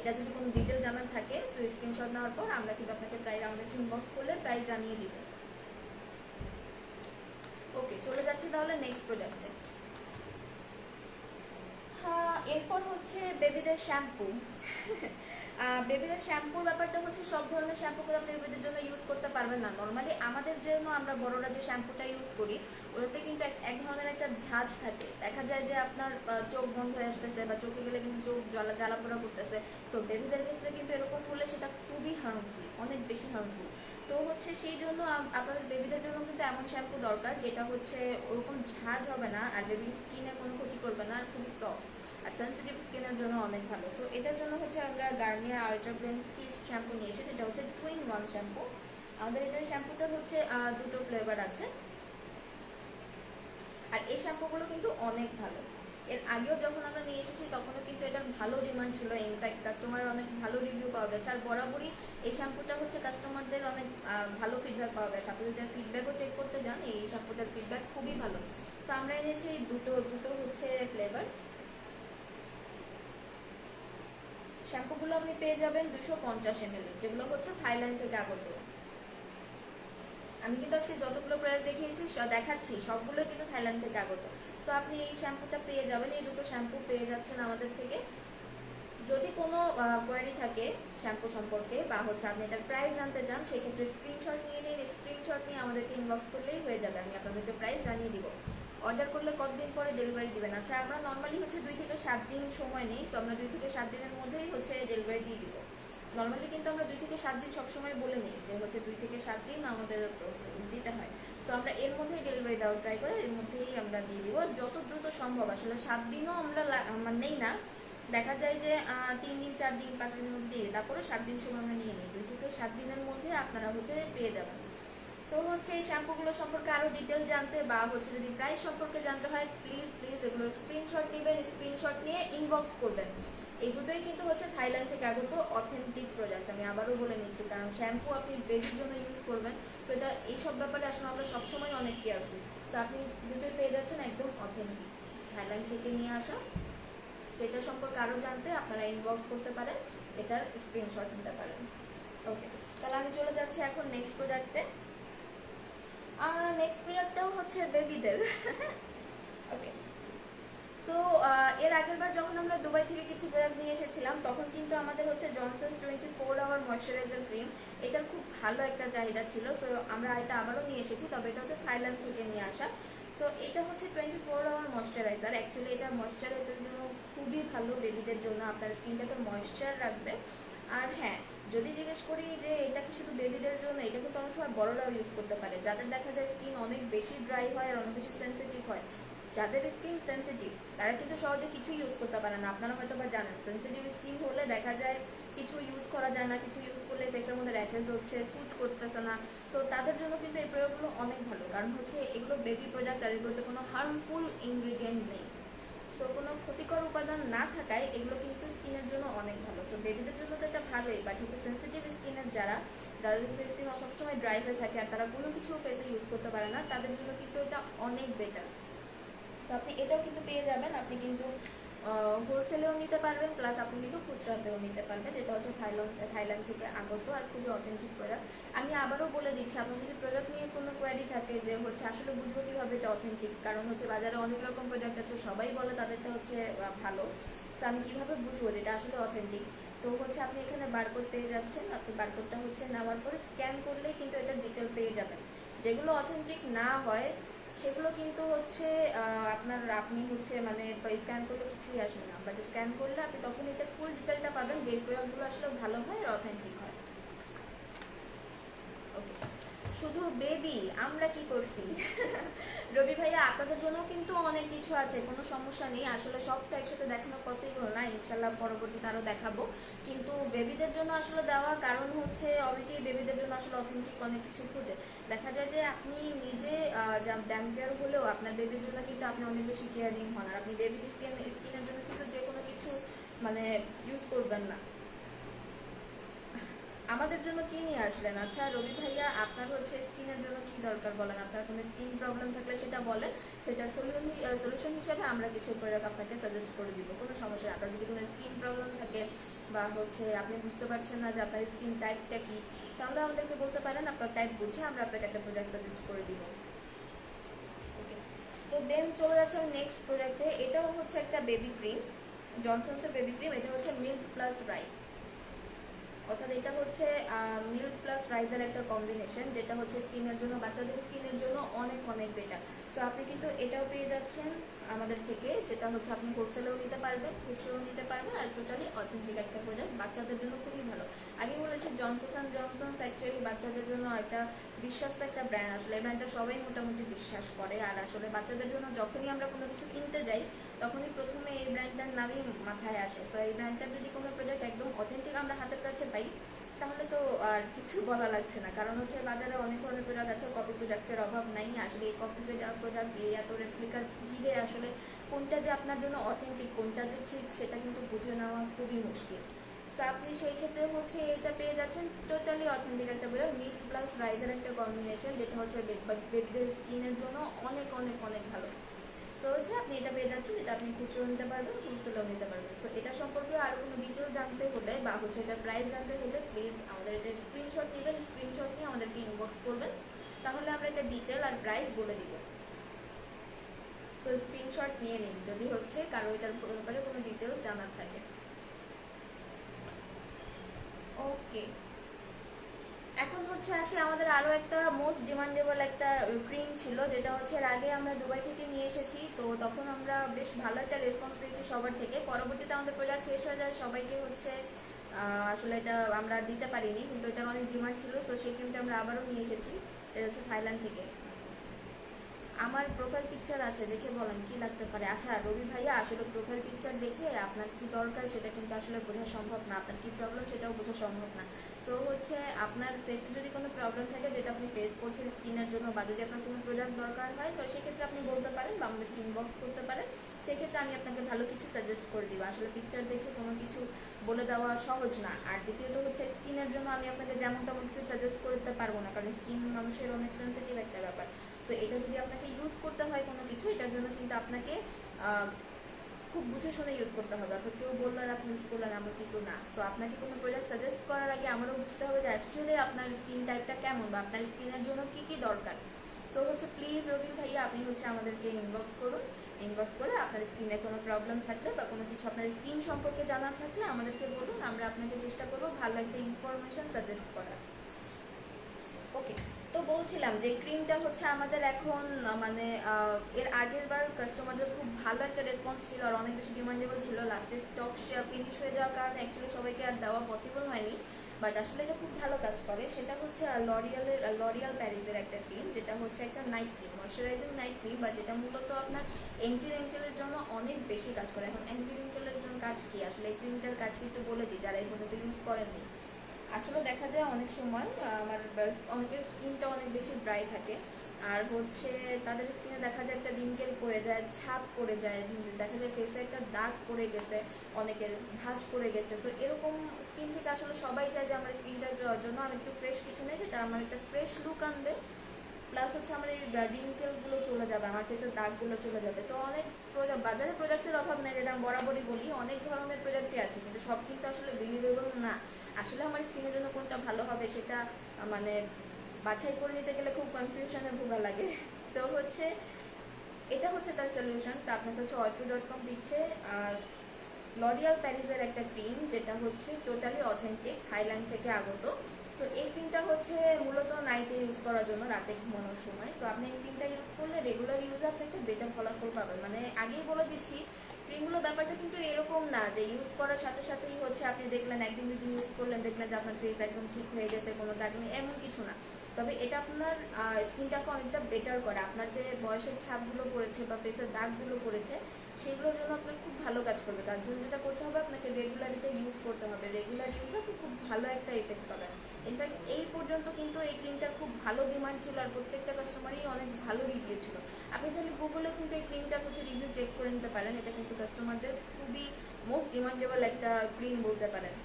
এটা যদি কোনো ডিটেল জানার থাকে, সো স্ক্রিনশট নেওয়ার পর আমরা কিন্তু আপনাকে প্রাইস, আমাদেরকে ইনবক্স করলে প্রাইস জানিয়ে দিব। ওকে, চলে যাচ্ছি তাহলে নেক্সট প্রোডাক্টে। এরপর হচ্ছে বেবিদের শ্যাম্পু। বেবিদের শ্যাম্পুর ব্যাপারটা হচ্ছে, সব ধরনের শ্যাম্পুগুলো আপনি বেবিদের জন্য ইউজ করতে পারবেন না। নর্মালি আমাদের জন্য আমরা বড়রা যে শ্যাম্পুটা ইউজ করি, ওটাতে কিন্তু এক ধরনের একটা ঝাঁজ থাকে। দেখা যায় যে আপনার চোখ বন্ধ হয়ে আসতেছে, বা চোখে গেলে কিন্তু চোখ জ্বালা পোড়া করতেছে। তো বেবিদের ক্ষেত্রে কিন্তু এরকম হলে সেটা খুবই হার্মফুল, অনেক বেশি হার্মফুল। তো হচ্ছে সেই জন্য আপনাদের বেবিদের জন্য কিন্তু এমন শ্যাম্পু দরকার যেটা হচ্ছে ওরকম ঝাঁজ হবে না, আর বেবির স্কিনে কোনো ক্ষতি করবে না, আর খুবই সফট, আর সেন্সিটিভ স্কিনের জন্য অনেক ভালো। সো এটার জন্য হচ্ছে আমরা গার্নিয়ার আলট্রা ব্লেন্স কিস শ্যাম্পু নিয়েছি, যেটা হচ্ছে 2-in-1 শ্যাম্পু। আমাদের এটার শ্যাম্পুটার হচ্ছে দুটো ফ্লেভার আছে। আর এই শ্যাম্পুগুলো কিন্তু অনেক ভালো। এর আগেও যখন আমরা নিয়ে এসেছি তখনও কিন্তু এটার ভালো ডিমান্ড ছিল, ইনফ্যাক্ট কাস্টমারের অনেক ভালো রিভিউ পাওয়া গেছে। আর বরাবরই এই শ্যাম্পুটা হচ্ছে কাস্টমারদের অনেক ভালো ফিডব্যাক পাওয়া গেছে। আপনি যদি ফিডব্যাকও চেক করতে যান, এই শ্যাম্পুটার ফিডব্যাক খুবই ভালো। সো আমরা এনেছি এই দুটো হচ্ছে ফ্লেভার। শ্যাম্পুগুলো আপনি পেয়ে যাবেন 250 ml, যেগুলো হচ্ছে থাইল্যান্ড থেকে আগত। আমি কিন্তু আজকে যতগুলো প্রোডাক্ট দেখাচ্ছি সবগুলোই কিন্তু থাইল্যান্ড থেকে আগত। সো আপনি এই শ্যাম্পুটা পেয়ে যাবেন, এই দুটো শ্যাম্পু পেয়ে যাচ্ছেন আমাদের থেকে। যদি কোনো কোয়ারি থাকে শ্যাম্পু সম্পর্কে, বা হচ্ছে আপনি এটার প্রাইস জানতে চান, সেক্ষেত্রে স্ক্রিনশট নিয়ে নিন। স্ক্রিনশট নিয়ে আমাদেরকে ইনবক্স করলেই হয়ে যাবে, আমি আপনাদেরকে প্রাইস জানিয়ে দিব। অর্ডার করলে কতদিন পরে ডেলিভারি দিবেন? আচ্ছা, আমরা নর্মালি হচ্ছে 2 থেকে 7 দিন সময় নিই। সো আমরা 2 থেকে 7 দিনের মধ্যেই হচ্ছে ডেলিভারি দিয়ে দিব। নর্মালি কিন্তু আমরা 2 থেকে 7 দিন সবসময় বলে নিই যে হচ্ছে 2 থেকে 7 দিন আমাদের দিতে হয়। সো আমরা এর মধ্যেই ডেলিভারি দেওয়ার ট্রাই করি, এর মধ্যেই আমরা দিয়ে দিব যত দ্রুত সম্ভব। আসলে 7 দিনও আমরা নেই না, দেখা যায় যে 3 দিন 4 দিন 5 দিনের মধ্যে দিয়ে, তারপরে 7 দিন সময় আমরা নিয়ে নিই। 2 থেকে 7 দিনের মধ্যে আপনারা হচ্ছে পেয়ে যাবেন। তো হচ্ছে এই শ্যাম্পুগুলো সম্পর্কে আরও ডিটেল জানতে, বা হচ্ছে যদি প্রাইস সম্পর্কে জানতে হয়, প্লিজ প্লিজ এগুলোর স্ক্রিনশট নেবেন। স্ক্রিনশট নিয়ে ইনবক্স করবেন। এই দুটোই কিন্তু হচ্ছে থাইল্যান্ড থেকে আগত অথেন্টিক প্রোডাক্ট, আমি আবারও বলে নিচ্ছি, কারণ শ্যাম্পু আপনি বেবির জন্য ইউজ করবেন। সো এটা এইসব ব্যাপারে আসলে আমরা সবসময় অনেক কেয়ারফুল। সো আপনি দুটোই পেয়ে যাচ্ছেন একদম অথেন্টিক, থাইল্যান্ড থেকে নিয়ে আসা। সেটা সম্পর্কে আরও জানতে আপনারা ইনবক্স করতে পারেন, এটার স্ক্রিনশট নিতে পারেন। ওকে, তাহলে আমি চলে যাচ্ছি এখন নেক্সট প্রোডাক্টে। নেক্সট প্রোডাক্টটাও হচ্ছে বেবিদের। ওকে, সো এর আগের বার যখন আমরা দুবাই থেকে কিছু প্রোডাক্ট নিয়ে এসেছিলাম, তখন কিন্তু আমাদের হচ্ছে জনসনস 24 আওয়ার ময়শ্চারাইজার ক্রিম, এটার খুব ভালো একটা চাহিদা ছিল। সো আমরা এটা আবারও নিয়ে এসেছি, তবে এটা হচ্ছে থাইল্যান্ড থেকে নিয়ে আসা। সো এটা হচ্ছে 24 আওয়ার ময়শ্চারাইজার। অ্যাকচুয়ালি এটা ময়শ্চারাইজারের জন্য খুবই ভালো, বেবিদের জন্য আপনার স্কিনটাকে ময়শ্চার রাখবে। আর হ্যাঁ, যদি জিজ্ঞেস করি যে এটা কি শুধু বেবিদের জন্য, এটা কিন্তু অনেক সময় বড়রাও ইউজ করতে পারে, যাদের দেখা যায় স্কিন অনেক বেশি ড্রাই হয় আর অনেক বেশি সেন্সিটিভ হয়। যাদের স্কিন সেন্সিটিভ তারা কিন্তু সহজে কিছু ইউজ করতে পারে না। আপনারা হয়তো বা জানেন, সেন্সিটিভ স্কিন হলে দেখা যায় কিছু ইউজ করা যায় না, কিছু ইউজ করলে ফেসের মধ্যে র্যাশেস হচ্ছে, স্যুট করতেছে না। সো তাদের জন্য কিন্তু এই প্রোডাক্টগুলো অনেক ভালো, কারণ হচ্ছে এগুলো বেবি প্রোডাক্ট, আর এগুলোতে কোনো হার্মফুল ইনগ্রিডিয়েন্ট নেই। সো কোনো ক্ষতিকর উপাদান না থাকায় এগুলো কিন্তু স্কিনের জন্য অনেক ভালো। সো বেবিদের জন্য তো এটা ভালোই, বাট হচ্ছে সেন্সিটিভ স্কিনের যাদের স্কিন সবসময় ড্রাই হয়ে থাকে আর তারা কোনো কিছু ফেসে ইউজ করতে পারে না, তাদের জন্য কিন্তু এটা অনেক বেটার। সো আপনি এটাও কিন্তু পেয়ে যাবেন, আপনি কিন্তু হোলসেলেও নিতে পারবেন, প্লাস আপনি কিন্তু খুচরাতেও নিতে পারবেন। এটা হচ্ছে থাইল্যান্ড থেকে আগত আর খুবই অথেন্টিক প্রোডাক্ট। আমি আবারও বলে দিচ্ছি, আপনার যদি প্রোডাক্ট নিয়ে কোনো কোয়ারি থাকে যে হচ্ছে আসলে বুঝবো কীভাবে এটা অথেন্টিক, কারণ হচ্ছে বাজারে অনেক রকম প্রোডাক্ট আছে, সবাই বলে তাদেরটা হচ্ছে ভালো। সো আমি কীভাবে বুঝবো যেটা আসলে অথেন্টিক? সো হচ্ছে আপনি এখানে বারকোড পেয়ে যাচ্ছেন, আপনি বারকোডটা হচ্ছে নেওয়ার পরে স্ক্যান করলেই কিন্তু এটার ডিটেল পেয়ে যাবেন। যেগুলো অথেন্টিক না হয় সেগুলো কিন্তু হচ্ছে আপনি হচ্ছে মানে স্ক্যান করলে কিছুই আসবে না, বাট স্ক্যান করলে আপনি তখন এটার ফুল ডিটেলটা পাবেন যে প্রোডাক্টগুলো আসলে ভালো হয় আর অথেন্টিক হয়। ওকে, শুধু বেবি আমরা কি করছি রবি ভাইয়া আপনাদের জন্য কিন্তু অনেক কিছু আছে, কোনো সমস্যা নেই, আসলে সব তো একসাথে দেখানো পসিবল না, ইনশাল্লাহ পরবর্তীতে আরও দেখাবো। কিন্তু বেবিদের জন্য আসলে দেওয়া কারণ হচ্ছে অনেকেই বেবিদের জন্য আসলে অথেন্টিক অনেক কিছু খুঁজে। দেখা যায় যে আপনি নিজে ড্যাম কেয়ার হলেও আপনার বেবির জন্য কিন্তু আপনি অনেক বেশি কেয়ারিং হন, আর আপনি বেবির স্কিনের জন্য কিন্তু যে কোনো কিছু মানে ইউজ করবেন না। আমাদের জন্য কি নিয়ে আসলেন? আচ্ছা রবি ভাইয়া, আপনার হচ্ছে স্কিনের জন্য কি দরকার বলেন, আপনার কোনো স্কিন প্রবলেম থাকলে সেটা বলেন, সেটার সলিউশন হিসেবে আমরা কিছু প্রোডাক্ট আপনাকে সাজেস্ট করে দিব, কোনো সমস্যা নেই। আপনার যদি কোনো স্কিন প্রবলেম থাকে বা হচ্ছে আপনি বুঝতে পারছেন না যে আপনার স্কিন টাইপটা কি, তাহলে আমাদেরকে বলতে পারেন, আপনার টাইপ বুঝে আমরা আপনাকে একটা প্রোডাক্ট সাজেস্ট করে দিব। ওকে, তো দেন চলে যাচ্ছে নেক্সট প্রোডাক্টে। এটাও হচ্ছে একটা বেবি ক্রিম, জনসনসের বেবি ক্রিম। এটা হচ্ছে মিল্ক প্লাস রাইস, অর্থাৎ এটা হচ্ছে মিল্ক প্লাস রাইসের একটা কম্বিনেশন, যেটা হচ্ছে স্কিনের জন্য, বাচ্চাদের স্কিনের জন্য অনেক অনেক বেটার। সো আপনি কিন্তু এটাও পেয়ে যাচ্ছেন আমাদের থেকে, যেটা হচ্ছে আপনি হোলসেলেও নিতে পারবেন, খুচরোও নিতে পারবেন, আর টোটালি অথেন্টিক একটা প্রোডাক্ট, বাচ্চাদের জন্য খুবই ভালো। আগে বলেছি জনসন অ্যান্ড জনসনস অ্যাকচুয়ালি বাচ্চাদের জন্য একটা বিশ্বস্ত একটা ব্র্যান্ড, আসলে এই ব্র্যান্ডটা সবাই মোটামুটি বিশ্বাস করে। আর আসলে বাচ্চাদের জন্য যখনই আমরা কোনো কিছু কিনতে যাই তখনই প্রথমে এই ব্র্যান্ডটার নামই মাথায় আসে। সো এই ব্র্যান্ডটার যদি কোনো প্রোডাক্ট একদম অথেন্টিক আমরা হাতের কাছে পাই তাহলে তো আর কিছু বলা লাগছে না, কারণ হচ্ছে বাজারে অনেক ধরনের প্রোডাক্ট আছে, কপি প্রোডাক্টের অভাব নাই। আসলে এই কপি প্রোডাক্ট এই এত রেপ্লিকার ভিড়ে আসলে কোনটা যে আপনার জন্য অথেন্টিক কোনটা যে ঠিক সেটা কিন্তু বুঝে নেওয়া খুবই মুশকিল। সো আপনি সেই ক্ষেত্রে হচ্ছে এটা পেয়ে যাচ্ছেন টোটালি অথেন্টিক একটা প্রোডাক্ট, মিল্ক প্লাস রাইসের একটা কম্বিনেশন, যেটা হচ্ছে বেবিদের স্কিনের জন্য অনেক অনেক অনেক ভালো। সো হচ্ছে আপনি এটা পেয়ে যাচ্ছেন, এটা আপনি খুচরো নিতে পারবেন, হোলসেলও নিতে পারবেন। সো এটা সম্পর্কে আরও কোনো ডিটেল জানতে হলে বা হচ্ছে এটার প্রাইস জানতে হলে প্লিজ আমাদের এটা স্ক্রিনশট নেবেন, স্ক্রিনশট নিয়ে আমাদেরকে ইনবক্স করবেন, তাহলে আমরা এটা ডিটেল আর প্রাইস বলে দিব। সো স্ক্রিনশট নিয়ে নিন যদি হচ্ছে কারো এটার ব্যাপারে কোনো ডিটেলস জানার থাকে। ওকে, এখন হচ্ছে আসে আমাদের আরও একটা মোস্ট ডিমান্ডেবল একটা ক্রিম ছিল, যেটা হচ্ছে এর আগে আমরা দুবাই থেকে নিয়ে এসেছি, তো তখন আমরা বেশ ভালো একটা রেসপন্স পেয়েছি সবার থেকে। পরবর্তীতে আমাদের প্রোডাক্ট শেষ হয়ে যায়, সবাইকে হচ্ছে আসলে এটা আমরা দিতে পারিনি, কিন্তু এটার অনেক ডিমান্ড ছিল, তো সেই ক্রিমটা আমরা আবারও নিয়ে এসেছি। এটা হচ্ছে থাইল্যান্ড থেকে। আমার প্রোফাইল পিকচার আছে, দেখে বলেন কি লাগতে পারে। আচ্ছা রবি ভাইয়া, আসলে প্রোফাইল পিকচার দেখে আপনার কি দরকার সেটা কিন্তু আসলে বোঝা সম্ভব না, আপনার কি প্রবলেম সেটাও বোঝা সম্ভব না। সো হচ্ছে আপনার ফেসে যদি কোনো প্রবলেম থাকে যেটা আপনি ফেস করছেন স্কিনের জন্য, বা যদি আপনার কোনো প্রোডাক্ট দরকার হয় তো সেক্ষেত্রে আপনি বলতে পারেন বা আমাদেরকে ইনবক্স করতে পারেন, সেক্ষেত্রে আমি আপনাকে ভালো কিছু সাজেস্ট করে দিব। আসলে পিকচার দেখে কোনো কিছু বলে দেওয়া সহজ না। আর দ্বিতীয়ত হচ্ছে স্কিনের জন্য আমি আপনাকে যেমন তেমন কিছু সাজেস্ট করতে পারবো না, কারণ স্কিন মানুষের অনেক সেন্সিটিভ একটা ব্যাপার। সো এটা যদি আপনাকে ইউজ করতে হয় কোনো কিছু, এটার জন্য কিন্তু আপনাকে খুব বুঝে শুনে ইউজ করতে হবে, অর্থাৎ কেউ বললো আর আপনি ইউজ করলেন এমন কিন্তু না। সো আপনাকে কোনো প্রোডাক্ট সাজেস্ট করার আগে আমারও বুঝতে হবে যে অ্যাকচুয়ালি আপনার স্কিন টাইপটা কেমন বা আপনার স্কিনের জন্য কী কী দরকার। তো হচ্ছে প্লিজ রবি ভাইয়া আপনি হচ্ছে আমাদেরকে ইনবক্স করুন, ইনবক্স করে আপনার স্কিনে কোনো প্রবলেম থাকলে বা কোনো কিছু আপনার স্কিন সম্পর্কে জানার থাকলে আমাদেরকে বলুন, আমরা আপনাকে চেষ্টা করবো ভালো একটা ইনফরমেশন সাজেস্ট করার। ওকে, তো বলছিলাম যে ক্রিমটা হচ্ছে আমাদের এখন মানে এর আগের বার কাস্টমারদের খুব ভালো একটা রেসপন্স ছিল আর অনেক বেশি ডিমান্ডেবল ছিল। লাস্টে স্টক ফিনিশ হয়ে যাওয়ার কারণে অ্যাকচুয়ালি সবাইকে আর দেওয়া পসিবল হয়নি, বাট আসলে এটা খুব ভালো কাজ করে। সেটা হচ্ছে লরিয়াল প্যারিসের একটা ক্রিম, যেটা হচ্ছে একটা night cream, moisturising night cream, বা যেটা মূলত আপনার অ্যান্টি রিঙ্কেলের জন্য অনেক বেশি কাজ করে। এখন অ্যান্টি রিঙ্কেলের জন্য কাজ কি, আসলে এই ক্রিমটার কাজ কি একটু বলে দিই যারা এই পর্যন্ত ইউজ করেননি। আসলে দেখা যায় অনেক সময় আমার অনেকের স্কিনটা অনেক বেশি ড্রাই থাকে, আর হচ্ছে তাদের স্কিনে দেখা যায় একটা রিঙ্কেল পড়ে যায়, ছাপ পড়ে যায়, দেখা যায় ফেসে একটা দাগ পড়ে গেছে, অনেকের ভাঁজ পড়ে গেছে। তো এরকম স্কিন থেকে আসলে সবাই চায় যে আমার স্কিনটার জন্য আমি একটু ফ্রেশ কিছু নেই, যেটা আমার একটা ফ্রেশ লুক আনবে, প্লাস হচ্ছে আমার এই রিঙ্কেলগুলো চলে যাবে, আমার ফেসের দাগগুলো চলে যাবে। তো অনেক বাজারে প্রোডাক্টের অভাব নেই, যেটা আমি বরাবরই বলি, অনেক ধরনের প্রোডাক্টই আছে, কিন্তু সব কিন্তু আসলে বিলিভেবল না। আসলে আমার স্কিনের জন্য কোনটা ভালো হবে সেটা মানে বাছাই করে নিতে গেলে খুব কনফিউশনে ভোগা লাগে। তো হচ্ছে এটা হচ্ছে তার সলিউশন। তো আপনাকে হচ্ছে অয়ট্রু.com দিচ্ছে, আর লরিয়াল প্যারিসের একটা ক্রিম, যেটা হচ্ছে টোটালি অথেন্টিক, থাইল্যান্ড থেকে আগত। সো এই ক্রিমটা হচ্ছে মূলত নাইটে ইউজ করার জন্য, রাতে ঘুমানোর সময়। সো আপনি এই ক্রিমটা ইউজ করলে রেগুলার ইউজে আপনি একটা বেটার ফলাফল পাবেন। মানে আগেই বলে দিচ্ছি, ক্রিমগুলো ব্যাপারটা কিন্তু এরকম না যে ইউজ করার সাথে সাথেই হচ্ছে আপনি দেখলেন একদিন দুদিন ইউজ করলেন, দেখলেন যে আপনার ফেস একদম ঠিক হয়ে গেছে, কোনো দাগ নেই, এমন কিছু না। তবে এটা আপনার স্কিনটাকে অনেকটা বেটার করে। আপনার যে বয়সের ছাপগুলো পড়েছে বা ফেসের দাগগুলো পড়েছে, সেগুলোর জন্য আপনার খুব ভালো কাজ করবে। তার জন্য যেটা করতে হবে, আপনাকে রেগুলার এটা ইউজ করতে হবে। রেগুলার ইউজে আপনি খুব ভালো একটা এফেক্ট পাবেন। ইনফ্যাক্ট এই পর্যন্ত কিন্তু এই ক্রিমটার খুব ভালো ডিমান্ড ছিল, আর প্রত্যেকটা কাস্টমারই অনেক ভালো রিভিউ ছিল। আপনি চাইলে গুগলে কিন্তু এই ক্রিমটার হচ্ছে রিভিউ চেক করে নিতে পারেন। এটা কিন্তু কাস্টমারদের খুবই মোস্ট ডিমান্ডেবল একটা ক্রিম বলতে পারেন।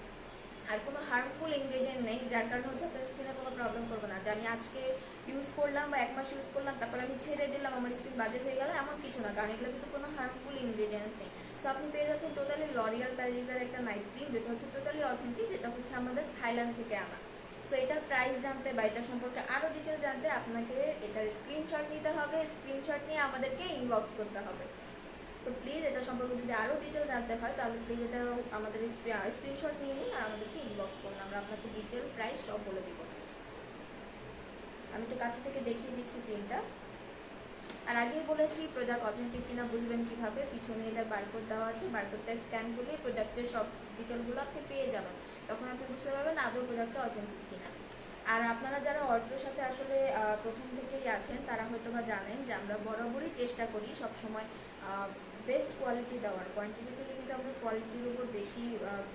আর কোনো হার্মফুল ইনগ্রেডিয়েন্ট নেই, যার কারণে হচ্ছে আপনার স্কিনে কোনো প্রবলেম করবে না। যে আমি আজকে ইউজ করলাম বা 1 মাস ইউজ করলাম, তারপর আমি ছেড়ে দিলাম, আমার স্কিন বাজে হয়ে গেল, এমন কিছু না। কারণ এগুলো কিন্তু কোনো হার্মফুল ইনগ্রেডিয়েন্টস নেই। সো আপনি পেয়ে যাচ্ছেন টোটালি লরিয়াল প্যারিসের একটা নাইট ক্রিম, যেটা হচ্ছে টোটালি অথেন্টিক, যেটা হচ্ছে আমাদের থাইল্যান্ড থেকে আনা। সো এটার প্রাইস জানতে বা এটা সম্পর্কে আরও ডিটেল জানতে আপনাকে এটার স্ক্রিনশট নিতে হবে। স্ক্রিনশট নিয়ে আমাদেরকে ইনবক্স করতে হবে। সো প্লিজ এটা সম্পর্কে যদি আরও ডিটেল জানতে হয়, তাহলে প্লিজ এটা আমাদের স্ক্রিনশট নিয়ে নিন আর আমাদেরকে ইনবক্স করুন। আমরা আপনাকে ডিটেল প্রাইস সব বলে দিব। আমি তো কাছে থেকে দেখিয়ে দিচ্ছি ক্রিমটা। আর আগেই বলেছি, প্রোডাক্ট অথেন্টিক কিনা বুঝবেন কিভাবে। পিছনে এটার বারকোড দেওয়া আছে, বারকোডটা স্ক্যান করলে প্রোডাক্টের সব ডিটেলগুলো আপনি পেয়ে যাবেন। তখন আপনি বুঝতে পারবেন আদৌ প্রোডাক্টটা অথেন্টিক কিনা। আর আপনারা যারা অর্ডারের সাথে আসলে প্রথম থেকেই আছেন, তারা হয়তো বা জানেন যে আমরা বরাবরই চেষ্টা করি সবসময় বেস্ট কোয়ালিটি দেওয়ার। কোয়ান্টিটি থেকে কিন্তু আমরা কোয়ালিটির উপর বেশি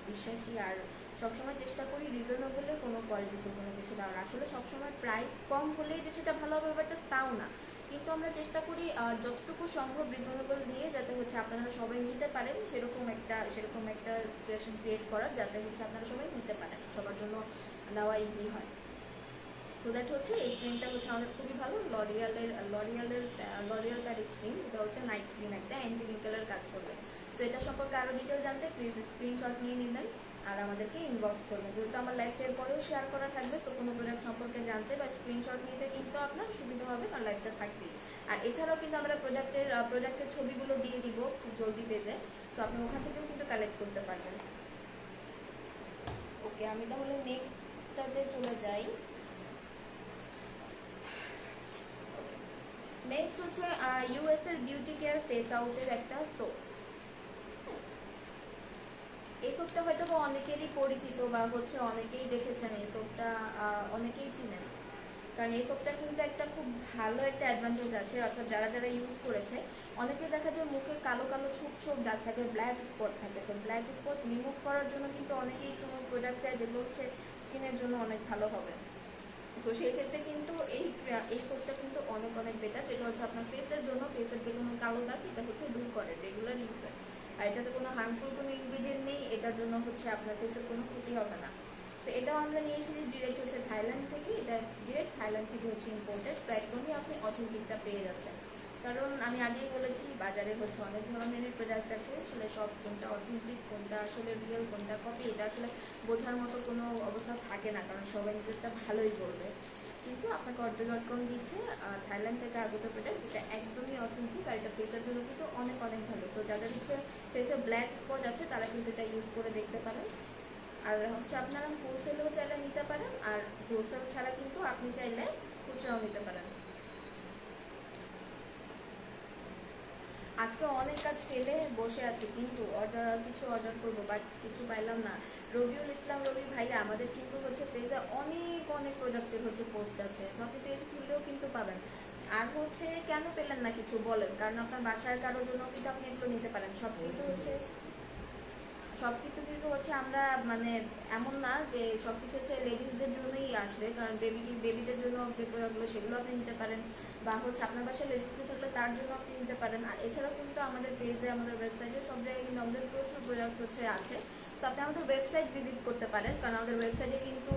বিশ্বাসী, আর সবসময় চেষ্টা করি রিজনেবলে কোনো কোয়ালিটিফুল কোনো কিছু দেওয়ার। আসলে সবসময় প্রাইস কম হলেই যে সেটা ভালো হবে ব্যাপারটা তাও না, কিন্তু আমরা চেষ্টা করি যতটুকু সম্ভব রিজনেবল দিয়ে, যাতে হচ্ছে আপনারা সবাই নিতে পারেন, সেরকম একটা সিচুয়েশন ক্রিয়েট করার, যাতে হচ্ছে আপনারা সবাই নিতে পারেন, সবার জন্য দেওয়া ইজি হয়। সো দ্যাট হচ্ছে এই ক্রিমটা হচ্ছে আমাদের খুবই ভালো, লরিয়াল প্যারিস ক্রিম, যেটা হচ্ছে নাইট ক্রিম, একটা অ্যান্টি রিঙ্কেলের কাজ করবে। তো এটা সম্পর্কে আরও ডিটেল জানতে প্লিজ স্ক্রিনশট নিয়ে নেবেন আর আমাদেরকে ইনবক্স করবেন। যেহেতু আমার লাইভটার পরেও শেয়ার করা থাকবে, তো কোনো প্রোডাক্ট সম্পর্কে জানতে বা স্ক্রিনশট নিতে কিন্তু আপনার সুবিধা হবে, কারণ লাইভটা থাকবেই। আর এছাড়াও কিন্তু আমরা প্রোডাক্টের ছবিগুলো দিয়ে দিব খুব জলদি পেজে, সো আপনি ওখান থেকেও কিন্তু কালেক্ট করতে পারবেন। ওকে, আমি তাহলে নেক্সটটাতে চলে যাই। নেক্সট হচ্ছে ইউএস এর বিউটি কেয়ার ফেস আউটের একটা সোপ। এই সোপটা হয়তো বা অনেকেরই পরিচিত, বা হচ্ছে অনেকেই দেখেছেন এই সোপটা, অনেকেই চিনেন। কারণ এই সোপটা কিন্তু একটা খুব ভালো একটা অ্যাডভান্টেজ আছে, অর্থাৎ যারা যারা ইউজ করেছে, অনেকে দেখা যায় মুখে কালো কালো ছোপ ছোপ দাগ থাকে, ব্ল্যাক স্পট থাকে। সো ব্ল্যাক স্পট রিমুভ করার জন্য কিন্তু অনেকেই কোনো প্রোডাক্ট চায় যেগুলো হচ্ছে স্কিনের জন্য অনেক ভালো হবে। সো সেই ক্ষেত্রে কিন্তু এই সোপটা কিন্তু অনেক অনেক বেটার, যেটা হচ্ছে আপনার ফেসের জন্য, ফেসের যে কোনো কালো দাগ এটা হচ্ছে দূর করে রেগুলার ইউজে। আর এটাতে কোনো হার্মফুল কোনো ইনগ্রিডিয়েন্ট নেই, এটার জন্য হচ্ছে আপনার ফেসের কোনো ক্ষতি হবে না। তো এটাও আমরা নিয়ে এসেছি ডিরেক্ট হচ্ছে থাইল্যান্ড থেকে, এটা ডিরেক্ট থাইল্যান্ড থেকে হচ্ছে ইম্পোর্টেড। তো একদমই আপনি অথেন্টিকটা পেয়ে যাচ্ছেন। কারণ আমি আগেই বলেছি, বাজারে হচ্ছে অনেক ধরনের প্রোডাক্ট আছে, আসলে সব কোনটা অথেন্টিক, কোনটা আসলে রিয়েল, কোনটা কপি, এটা আসলে বোঝার মতো কোনো অবস্থা থাকে না, কারণ সবাই নিজেরটা ভালোই বলবে। কিন্তু আপনাকে order.com দিচ্ছে থাইল্যান্ড থেকে আগত প্রোডাক্ট, যেটা একদমই অথেন্টিক, আর এটা ফেসের জন্য কিন্তু অনেক অনেক ভালো। সো যাদের হচ্ছে ফেসে ব্ল্যাক স্পট আছে, তারা কিন্তু এটা ইউজ করে দেখতে পারেন। আর হচ্ছে আপনারা হোলসেলেও চাইলে নিতে পারেন, আর হোলসেল ছাড়া কিন্তু আপনি চাইলে খুচরাও নিতে পারেন। আজকে অনেক কাজ ফেলে বসে আছি, কিন্তু কিছু অর্ডার করবো, বাট কিছু পাইলাম না। রবিউল ইসলাম রবি ভাইয়া, আমাদের কিন্তু হচ্ছে পেজে অনেক অনেক প্রোডাক্টের হচ্ছে পোস্ট আছে, সো আপনি পেজ খুললেও কিন্তু পাবেন। আর হচ্ছে কেন পেলেন না কিছু বলেন, কারণ আপনার বাসার কারোর জন্য কিন্তু আপনি এগুলো নিতে পারেন। সব কিছু কিন্তু হচ্ছে আমরা মানে এমন না যে সব কিছু হচ্ছে লেডিসদের জন্যই আসবে, কারণ বেবিদের জন্য যে প্রোডাক্টগুলো সেগুলো আপনি নিতে পারেন, বা হচ্ছে আপনার বাসায় লেডিস কেউ থাকলে তার জন্য আপনি নিতে পারেন। আর এছাড়াও কিন্তু আমাদের পেজে, আমাদের ওয়েবসাইটে, সব জায়গায় কিন্তু আমাদের প্রচুর প্রোডাক্ট হচ্ছে আছে। তো আপনি আমাদের ওয়েবসাইট ভিজিট করতে পারেন, কারণ আমাদের ওয়েবসাইটে কিন্তু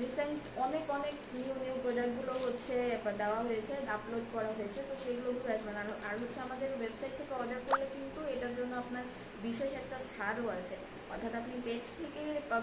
রিসেন্ট অনেক অনেক নিউ প্রোডাক্টগুলো হচ্ছে দেওয়া হয়েছে, আপলোড করা হয়েছে। তো সেগুলো ঘুরে আসবেন। আর হচ্ছে আমাদের ওয়েবসাইট থেকে অর্ডার করলে কিন্তু এটার জন্য আপনার বিশেষ একটা ছাড়ও আছে। অর্থাৎ আপনি পেজ থেকে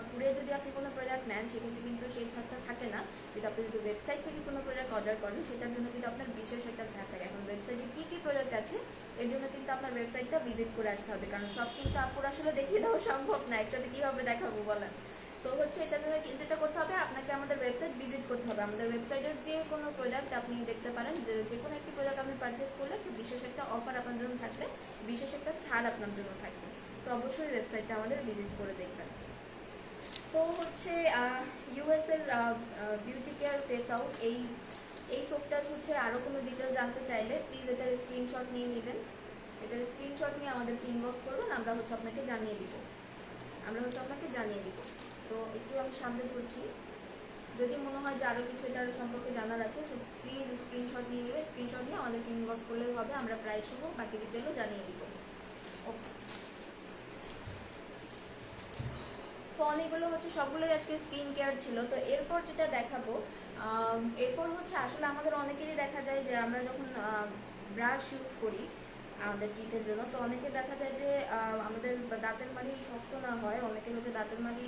ঘুরে যদি আপনি কোনো প্রোডাক্ট নেন সেক্ষেত্রে কিন্তু সেই ছাড়টা থাকে না। কিন্তু আপনি যদি ওয়েবসাইট থেকে কোনো প্রোডাক্ট অর্ডার করেন সেটার জন্য কিন্তু আপনার বিশেষ একটা ছাড় থাকে। এখন ওয়েবসাইটে কী কী প্রোডাক্ট আছে এর জন্য কিন্তু আপনার ওয়েবসাইটটা ভিজিট করে আসতে হবে, কারণ সব কিন্তু আপুর আসলে দেখিয়ে দেওয়া সম্ভব না, একসাথে কীভাবে দেখাবো বলেন। সো হচ্ছে এটার জন্য যেটা করতে হবে, আপনাকে আমাদের ওয়েবসাইট ভিজিট করতে হবে। আমাদের ওয়েবসাইটের যে কোনো প্রোডাক্ট আপনি দেখতে পারেন, যে কোনো একটি প্রোডাক্ট আপনি পারচেস করলে বিশেষ একটা অফার আপনার জন্য থাকবে, বিশেষ একটা ছাড় আপনার জন্য থাকবে। তো অবশ্যই ওয়েবসাইটটা আমাদের ভিজিট করে দেখবেন। সো হচ্ছে ইউএসএর বিউটি কেয়ার ফেস আউট এই সোপটা হচ্ছে আরও কোনো ডিটেল জানতে চাইলে প্লিজ এটার স্ক্রিনশট নিয়ে নেবেন। এটার স্ক্রিনশট নিয়ে আমাদেরকে ইনবক্স করবেন, আমরা হচ্ছে আপনাকে জানিয়ে দিব। তো একটু আমি সামনে ধরছি, যদি মনে হয় যে আরও কিছু এটার সম্পর্কে জানার আছে তো প্লিজ স্ক্রিনশট নিয়ে নেবে। স্ক্রিনশট নিয়ে আমাদেরকে ইনবক্স করলেই হবে, আমরা প্রাইস সহ বাকি ডিটেলও জানিয়ে দিব। ওকে, তো অনেকগুলো হচ্ছে সবগুলোই আজকে স্কিন কেয়ার ছিল। তো এরপর যেটা দেখাবো, এরপর হচ্ছে আসলে আমাদের অনেকেরই দেখা যায় যে আমরা যখন ব্রাশ ইউজ করি আমাদের টিথের জন্য, তো অনেকে দেখা যায় যে আমাদের দাঁতের মাড়ি শক্ত না হয়, অনেকের হচ্ছে দাঁতের মাড়ি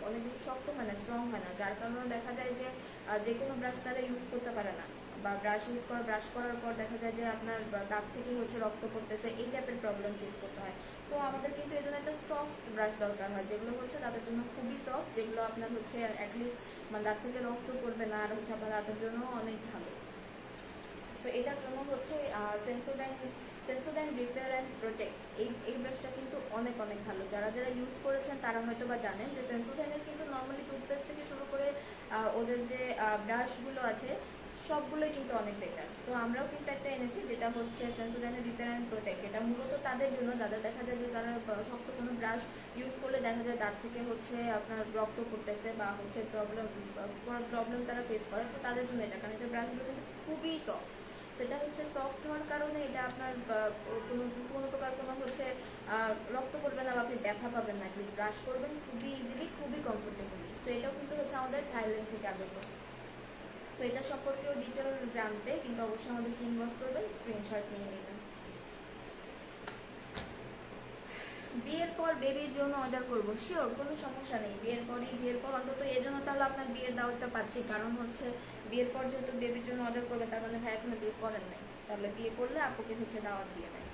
অনেক বেশি শক্ত হয় না, স্ট্রং হয় না, যার কারণে দেখা যায় যে যে কোনো ব্রাশ তারা ইউজ করতে পারে না, বা ব্রাশ করার পর দেখা যায় যে আপনার দাঁত থেকে হচ্ছে রক্ত পড়তেছে, এই টাইপের প্রবলেম ফেস করতে হয়। তো আমাদের কিন্তু এই জন্য একটা সফট ব্রাশ দরকার হয়, যেগুলো হচ্ছে দাঁতের জন্য খুবই সফট, যেগুলো আপনার হচ্ছে অ্যাটলিস্ট মানে দাঁত থেকে রক্ত পড়বে না, আর হচ্ছে আপনার দাঁতের জন্য অনেক ভালো। তো এটার জন্য হচ্ছে সেন্সোডাইন রিপেয়ার অ্যান্ড প্রোটেক্ট এই ব্রাশটা কিন্তু অনেক অনেক ভালো। যারা ইউজ করেছেন তারা হয়তো বা জানেন যে সেন্সোডাইনের কিন্তু নর্মালি টুথপেস্ট থেকে শুরু করে ওদের যে ব্রাশগুলো আছে সবগুলোই কিন্তু অনেক বেটার। সো আমরাও কিন্তু একটা এনেছি যেটা হচ্ছে সেন্সোডাইনের রিপেয়ার অ্যান্ড প্রোটেক্ট। এটা মূলত তাদের জন্য যাদের দেখা যায় যে তারা শক্ত কোনো ব্রাশ ইউজ করলে দেখা যায় দাঁত থেকে হচ্ছে আপনার রক্ত পড়তেছে বা হচ্ছে প্রবলেম তারা ফেস করে। সো তাদের জন্য এটা, কারণ এটা ব্রাশগুলো কিন্তু খুবই সফট। সেটা হচ্ছে সফট হওয়ার কারণে এটা আপনার কোনো প্রকার কোনো হচ্ছে রক্ত পড়বে না বা আপনি ব্যথা পাবেন না, প্লিজ ব্রাশ করবেন খুবই ইজিলি, খুবই কমফোর্টেবলি। সো এটাও কিন্তু হচ্ছে আমাদের থাইল্যান্ড থেকে আগত। সো এটা সম্পর্কেও ডিটেল জানতে কিন্তু অবশ্যই আমাদেরকে ইনবক্স করবেন, স্ক্রিনশট নিয়ে নেবেন। বিয়ের পর বেবির জন্য অর্ডার করবো, শিওর, কোনো সমস্যা নেই। বিয়ের পর অন্তত এই জন্য তাহলে আপনার বিয়ের দাওয়াতটা পাচ্ছি, কারণ হচ্ছে বিয়ের পর যেহেতু বেবির জন্য অর্ডার করবে তার মানে ভাই এখনো বিয়ে করেন নাই, তাহলে বিয়ে করলে আপুকে হচ্ছে দাওয়াত দিয়ে নেয়।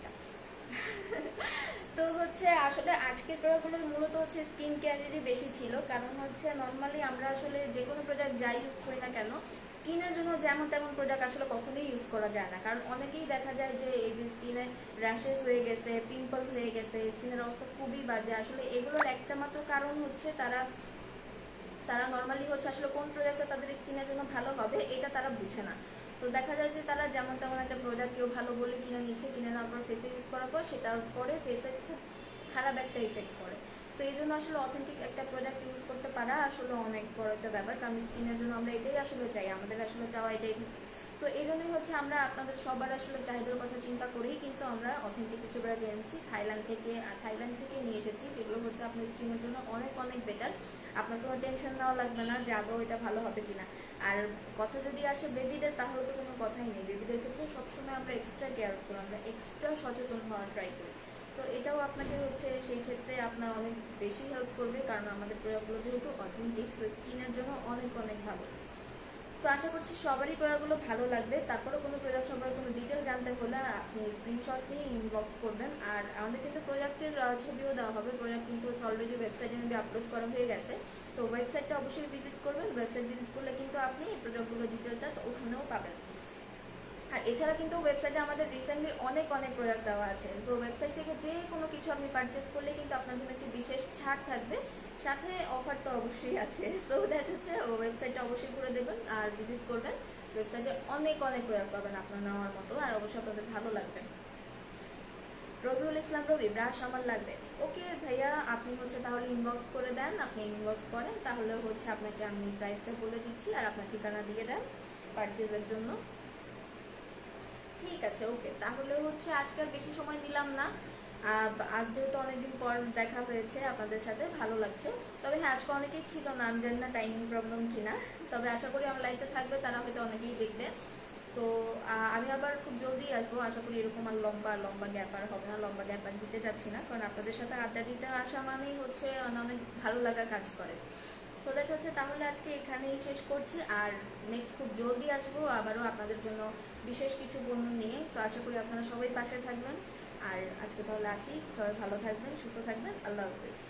তো হচ্ছে আসলে আজকের প্রোডাক্টগুলো মূলত হচ্ছে স্কিন কেয়ারেরই বেশি ছিল, কারণ হচ্ছে নর্মালি আমরা আসলে যে কোনো প্রোডাক্ট যাই ইউজ করি না কেন স্কিনের জন্য যেমন তেমন প্রোডাক্ট আসলে কখনোই ইউজ করা যায় না, কারণ অনেকেই দেখা যায় যে এই যে স্কিনে র্যাশেস হয়ে গেছে, পিম্পলস হয়ে গেছে, স্কিনের অবস্থা খুবই বাজে। আসলে এগুলোর একটা মাত্র কারণ হচ্ছে তারা নর্মালি হচ্ছে আসলে কোন প্রোডাক্টটা তাদের স্কিনের জন্য ভালো হবে এটা তারা বুঝে না। তো দেখা যায় যে তারা যেমন তেমন একটা প্রোডাক্ট কেউ ভালো বলে কিনে নিচ্ছে, কিনে নেওয়ার পর ফেসে ইউজ করার পর সেটার পরে ফেসে খুব খারাপ একটা ইফেক্ট পড়ে। সো এই জন্য আসলে অথেন্টিক একটা প্রোডাক্ট ইউজ করতে পারা আসলে অনেক বড় একটা ব্যাপার, কারণ স্কিনের জন্য আমরা এটাই আসলে চাই, আমাদের আসলে চাওয়া এটাই থাকে। সো এই জন্যই হচ্ছে আমরা আপনাদের সবার আসলে চাহিদার কথা চিন্তা করেই কিন্তু আমরা অথেন্টিক কিছু ব্র্যান্ড এনেছি থাইল্যান্ড থেকে নিয়ে এসেছি, যেগুলো হচ্ছে আপনার স্কিনের জন্য অনেক অনেক বেটার। আপনার কোনো টেনশন নেওয়া লাগবে না যে আদৌ এটা ভালো হবে কিনা। আর কথা যদি আসে বেবিদের, তাহলে তো কোনো কথাই নেই, বেবিদের ক্ষেত্রে সবসময় আমরা এক্সট্রা কেয়ারফুল, আমরা এক্সট্রা সচেতন হওয়ার ট্রাই করি। সো এটাও আপনাকে হচ্ছে সেই ক্ষেত্রে আপনার অনেক বেশি হেল্প করবে, কারণ আমাদের প্রোডাক্টগুলো যেহেতু অথেন্টিক, সো স্কিনের জন্য অনেক অনেক ভালো। তো আশা করছি সবারই প্রোডাক্টগুলো ভালো লাগবে। তারপরে কোনো প্রোডাক্ট সম্পর্কে কোনো ডিটেল জানতে হলে আপনি স্ক্রিনশট নিয়ে ইনবক্স করবেন। আর আমাদের কিন্তু প্রোডাক্টের ছবিও দেওয়া হবে, প্রোডাক্ট কিন্তু হচ্ছে অলরেডি ওয়েবসাইটে মধ্যে আপলোড করা হয়ে গেছে। সো ওয়েবসাইটটা অবশ্যই ভিজিট করবেন, ওয়েবসাইট ভিজিট করলে কিন্তু আপনি এই প্রোডাক্টগুলো ডিটেলটা তো ওখানেও পাবেন। আর এছাড়া কিন্তু ওয়েবসাইটে আমাদের রিসেন্টলি অনেক অনেক প্রোডাক্ট দেওয়া আছে। সো ওয়েবসাইট থেকে যে কোনো কিছু আপনি পারচেস করলে কিন্তু আপনার জন্য একটি বিশেষ ছাড় থাকবে, সাথে অফার তো অবশ্যই আছে। সো দ্যাট হচ্ছে ওয়েবসাইটটা অবশ্যই করে দেবেন আর ভিজিট করবেন। ওয়েবসাইটে অনেক অনেক প্রোডাক্ট পাবেন আপনার নেওয়ার মতো, আর অবশ্যই আপনাদের ভালো লাগবে। রবিউল ইসলাম রবি, ব্রাশ আমার লাগবে। ওকে ভাইয়া, আপনি হচ্ছে তাহলে ইনবক্স করে দেন, আপনি ইনবক্স করেন, তাহলে হচ্ছে আপনাকে আমি প্রাইসটা বলে দিচ্ছি আর আপনার ঠিকানা দিয়ে দেন পারচেজের জন্য। ঠিক আছে, ওকে, তাহলে হচ্ছে আজকে আর বেশি সময় নিলাম না। আজ যেহেতু অনেকদিন পর দেখা হয়েছে আপনাদের সাথে, ভালো লাগছে। তবে হ্যাঁ, আজকে অনেকেই ছিল না, আমি জানি না টাইমিং প্রবলেম কিনা, তবে আশা করি আমার লাইফে থাকবে তারা হয়তো অনেকেই দেখবে। তো আমি আবার খুব জলদি আসবো, আশা করি এরকম আর লম্বা লম্বা গ্যাপ আর হবে না, লম্বা গ্যাপ আর দিতে যাচ্ছি না, কারণ আপনাদের সাথে আড্ডা দিতে আসা মানেই হচ্ছে অনেক ভালো লাগা কাজ করে। সো দ্যাট হচ্ছে তাহলে আজকে এখানেই শেষ করছি, আর নেক্সট খুব জলদি আসবো আবারও আপনাদের জন্য বিশেষ কিছু পণ্য নিয়ে। সো আশা করি আপনারা সবাই পাশে থাকবেন। আর আজকে তাহলে আসি, সবাই ভালো থাকবেন, সুস্থ থাকবেন, আল্লাহ হাফিজ।